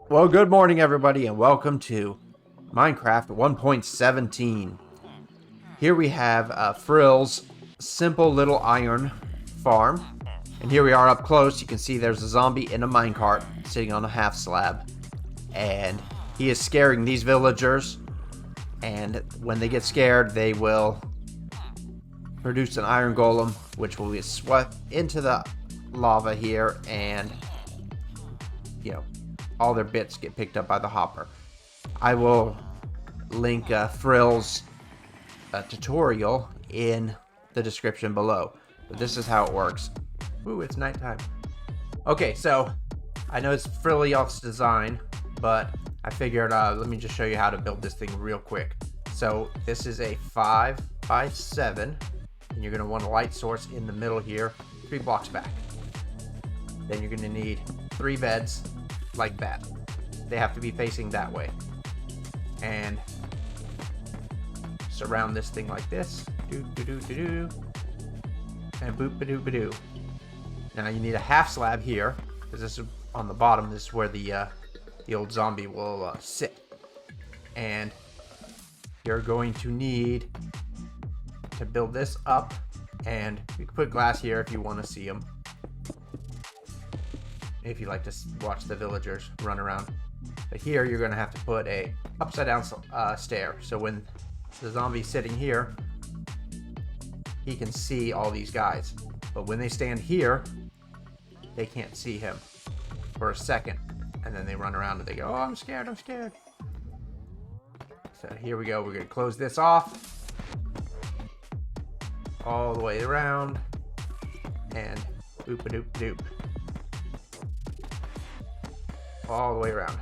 Well, good morning, everybody, and welcome to Minecraft 1.17. Here we have Frill's simple little iron farm. And here we are up close. You can see there's a zombie in a minecart sitting on a half slab. And he is scaring these villagers. And when they get scared, they will produce an iron golem, which will be swept into the lava here. And, all their bits get picked up by the hopper. I will link Frill's tutorial in the description below. But this is how it works. Ooh, it's nighttime. Okay, so I know it's Frilioths design, but I figured let me just show you how to build this thing real quick. So this is a 5x7, and you're going to want a light source in the middle here, 3 blocks back. Then you're going to need 3 beds like that. They have to be facing that way. And surround this thing like this. Do-do-do-do-do. And boop-a-doo-ba-doo. Now you need a half slab here, because this is on the bottom. This is where the old zombie will sit. And you're going to need to build this up. And you can put glass here if you want to see them. If you like to watch the villagers run around. But here you're going to have to put a upside down stair. So when the zombie's sitting here, he can see all these guys. But when they stand here, they can't see him for a second. And then they run around and they go, oh, I'm scared, I'm scared. So here we go. We're going to close this off. All the way around. And boop-a-doop-doop. All the way around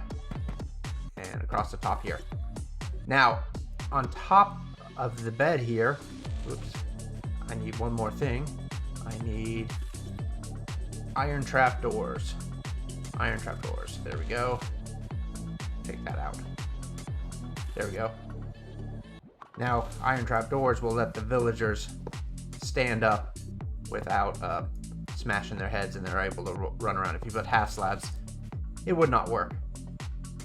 and across the top here. Now on top of the bed here, oops, I need one more thing. I need iron trapdoors. Iron trapdoors. There we go. Take that out. There we go. Now iron trapdoors will let the villagers stand up without smashing their heads, and they're able to run around. If you put half slabs, it would not work.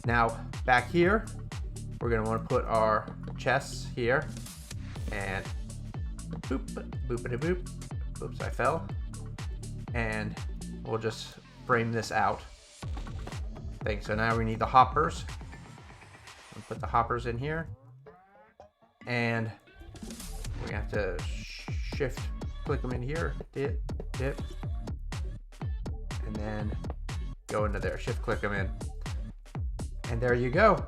Now back here, we're going to want to put our chests here, and boop, boopity boop. Oops, I fell. And we'll just frame this out thing. So now we need the hoppers. We'll put the hoppers in here, and we have to shift click them in here, dip, and then go into there, shift click them in, and there you go.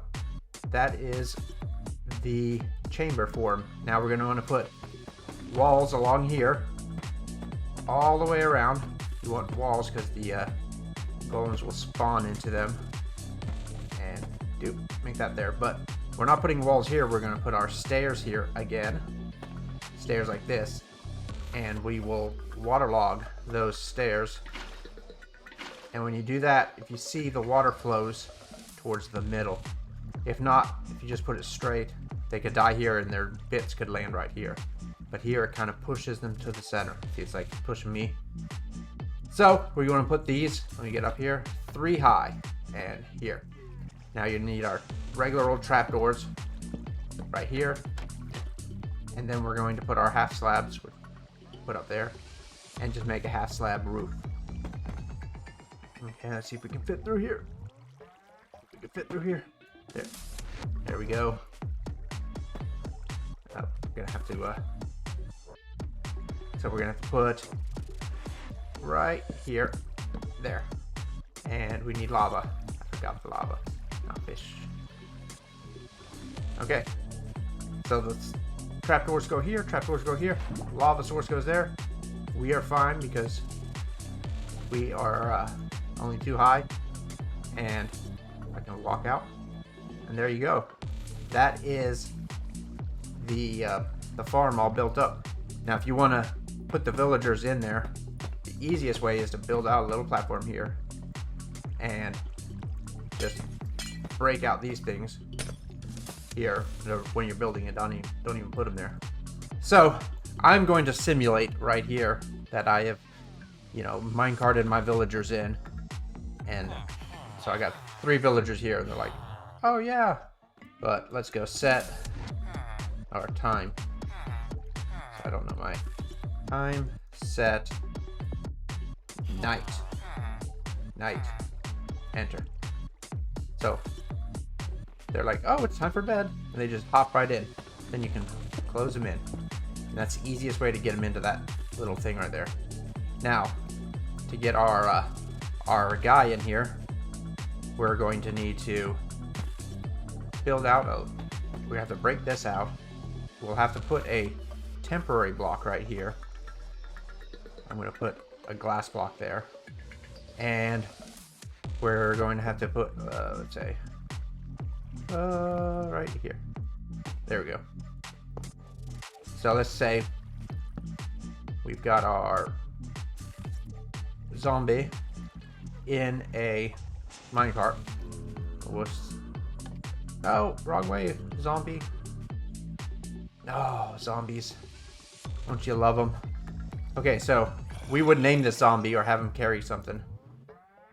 That is the chamber form. Now we're going to want to put walls along here all the way around. You want walls because the golems will spawn into them, and make that there. But we're not putting walls here. We're going to put our stairs here again, stairs like this, and we will waterlog those stairs. And when you do that, if you see, the water flows towards the middle. If not, if you just put it straight, they could die here and their bits could land right here. But here it kind of pushes them to the center. See, it's like pushing me. So we're going to put these, let me get up here, 3 high and here. Now you need our regular old trapdoors right here. And then we're going to put our half slabs, put up there, and just make a half slab roof. Okay, let's see if we can fit through here. We can fit through here. There we go. Oh, we're gonna have to. So we're gonna have to put right here, there, and we need lava. I forgot the lava, not fish. Okay. So the trapdoors go here. Trapdoors go here. Lava source goes there. We are fine because we are. Only 2 high, and I can walk out, and there you go. That is the farm all built up. Now if you want to put the villagers in there, the easiest way is to build out a little platform here and just break out these things here. When you're building it, don't even put them there. So I'm going to simulate right here that I have, minecarted my villagers in. And so I got 3 villagers here, and they're like, oh yeah. But let's go set our time. So I don't know my time. Set night. Night. Enter. So they're like, oh, it's time for bed. And they just hop right in. Then you can close them in. And that's the easiest way to get them into that little thing right there. Now, to get our guy in here, we're going to need to build out we have to break this out. We'll have to put a temporary block right here. I'm going to put a glass block there. And we're going to have to put, let's say, right here. There we go. So let's say we've got our zombie in a minecart. Oh, wrong way, zombie. Oh, zombies. Don't you love them? Okay, so we would name this zombie or have him carry something.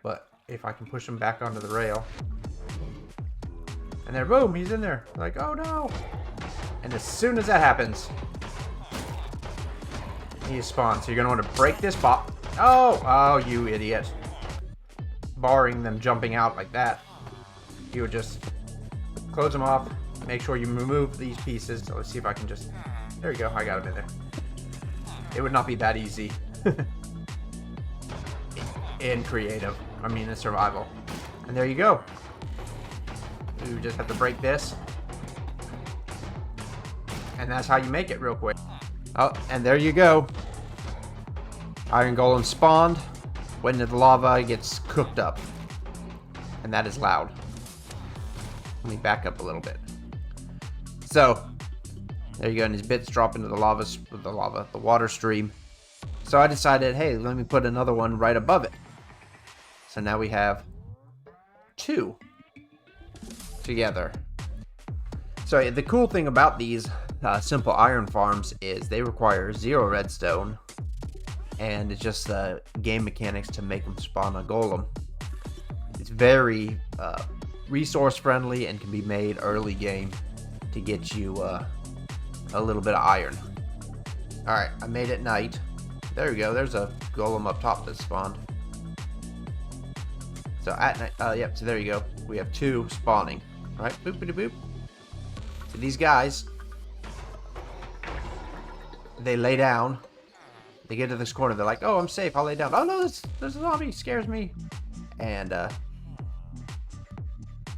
But if I can push him back onto the rail. And there, boom, he's in there. Like, oh no. And as soon as that happens, he spawns. So you're gonna want to break this pop. Oh, you idiot. Barring them jumping out like that, you would just close them off. Make sure you remove these pieces. So let's see if I can just, there you go, I got him in there. It would not be that easy in creative, in survival. And there you go. You just have to break this. And that's how you make it real quick. Oh, and there you go. Iron golem spawned when the lava gets cooked up. And that is loud. Let me back up a little bit. So, there you go, and his bits drop into the water stream. So I decided, hey, let me put another one right above it. So now we have 2 together. So the cool thing about these simple iron farms is they require 0 redstone, and it's just game mechanics to make them spawn a golem. It's very resource friendly and can be made early game to get you a little bit of iron. Alright, I made it night. There we go, there's a golem up top that spawned. So at night, yep, so there you go. We have 2 spawning. Alright, boopity boop. So these guys, they lay down. They get to this corner, they're like, oh, I'm safe, I'll lay down. Oh no, there's a zombie, scares me. And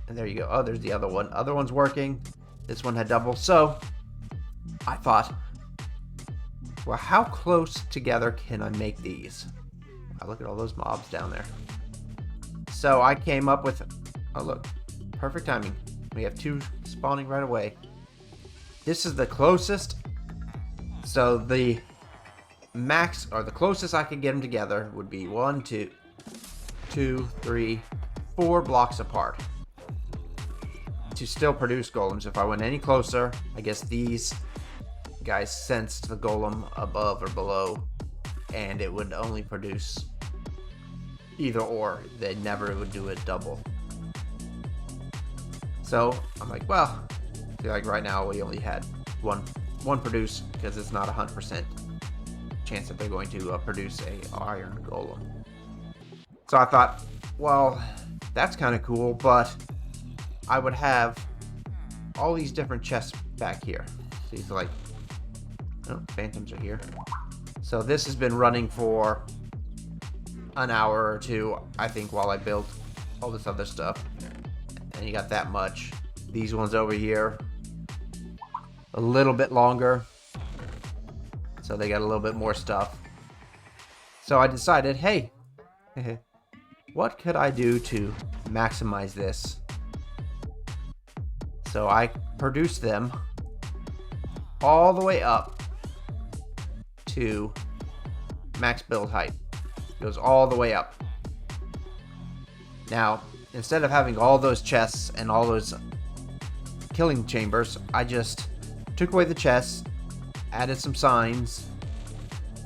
there you go. Oh, there's the other one. Other one's working. This one had double. So I thought, well, how close together can I make these? Wow, look at all those mobs down there. So I came up with, oh look, perfect timing. We have 2 spawning right away. This is the closest. So the max, or the closest I could get them together would be 1, 2, 3, 4 blocks apart to still produce golems. If I went any closer, I guess these guys sensed the golem above or below, and it would only produce either or. They never would do it double. So I'm like, well, like right now we only had one produce because it's not 100% chance that they're going to produce a iron golem. So I thought, well, that's kind of cool, but I would have all these different chests back here. So these are like, oh, phantoms are here. So this has been running for an hour or 2, I think, while I built all this other stuff. And you got that much. These ones over here, a little bit longer. So they got a little bit more stuff. So I decided, hey, what could I do to maximize this? So I produced them all the way up to max build height. It goes all the way up. Now, instead of having all those chests and all those killing chambers, I just took away the chests, added some signs,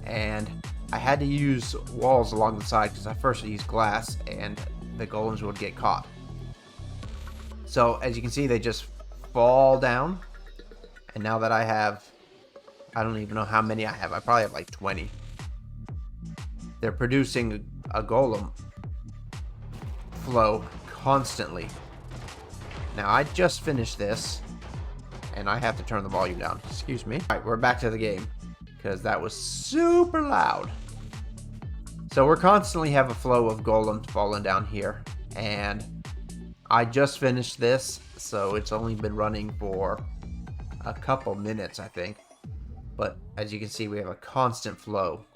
and I had to use walls along the side because I first used glass and the golems would get caught. So as you can see, they just fall down. And now that I don't even know how many I have. I probably have like 20. They're producing a golem flow constantly. Now I just finished this, and I have to turn the volume down. Excuse me. All right, we're back to the game because that was super loud. So we're constantly have a flow of golems falling down here, and I just finished this, so it's only been running for a couple minutes, I think. But as you can see, we have a constant flow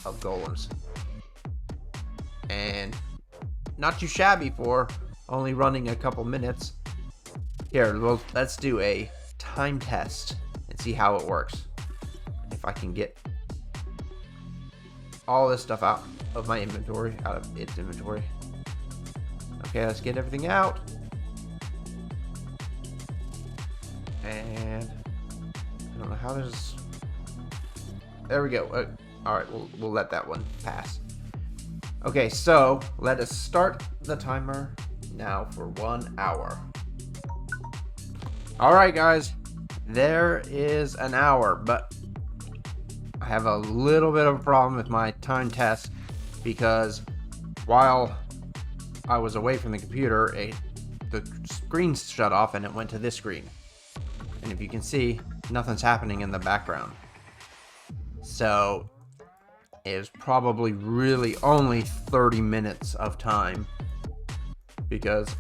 of golems, and not too shabby for only running a couple minutes. Here, well, let's do a time test and see how it works. If I can get all this stuff out of my inventory, out of its inventory. Okay, let's get everything out. And I don't know how there's. There we go. All right, we'll let that one pass. Okay, so let us start the timer now for 1 hour. All right, guys, there is an hour, but I have a little bit of a problem with my time test because while I was away from the computer, the screen shut off and it went to this screen. And if you can see, nothing's happening in the background. So it was probably really only 30 minutes of time because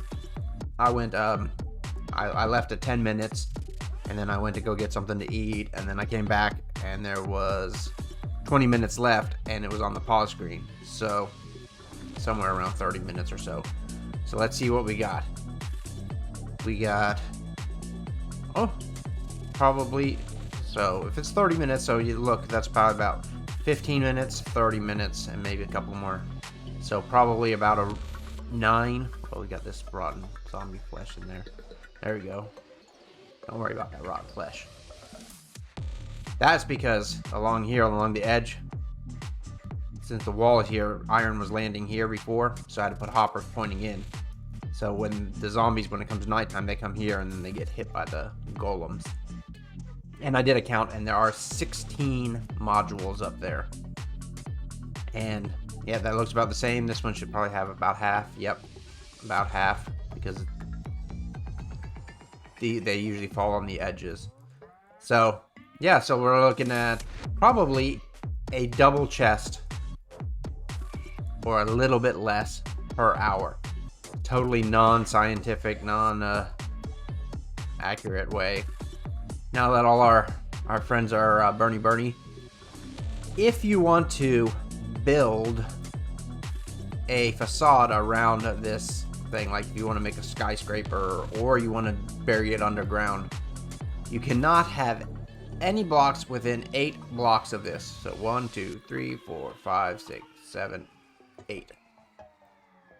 I went, I left at 10 minutes and then I went to go get something to eat, and then I came back and there was 20 minutes left and it was on the pause screen. So somewhere around 30 minutes or so. So let's see what we got. We got, probably, so if it's 30 minutes, so you look, that's probably about 15 minutes, 30 minutes, and maybe a couple more. So probably about a 9. Oh, we got this rotten zombie flesh in there. There we go. Don't worry about that rotten flesh. That's because along here, along the edge, since the wall is here, iron was landing here before, so I had to put hoppers pointing in. So when the zombies, when it comes nighttime, they come here and then they get hit by the golems. And I did a count, and there are 16 modules up there. And yeah, that looks about the same. This one should probably have about half. Yep, about half, because they usually fall on the edges. So yeah, so we're looking at probably a double chest or a little bit less per hour. Totally non-scientific, non-accurate way. Now that all our friends are Bernie, if you want to build a facade around this thing, like if you want to make a skyscraper or you want to bury it underground, you cannot have any blocks within 8 blocks of this. So 1, 2, 3, 4, 5, 6, 7, 8.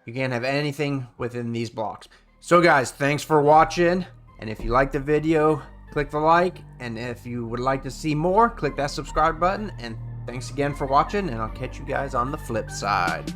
You can't have anything within these blocks. So guys, thanks for watching, and if you liked the video, click the like, and if you would like to see more, click that subscribe button, and thanks again for watching, and I'll catch you guys on the flip side.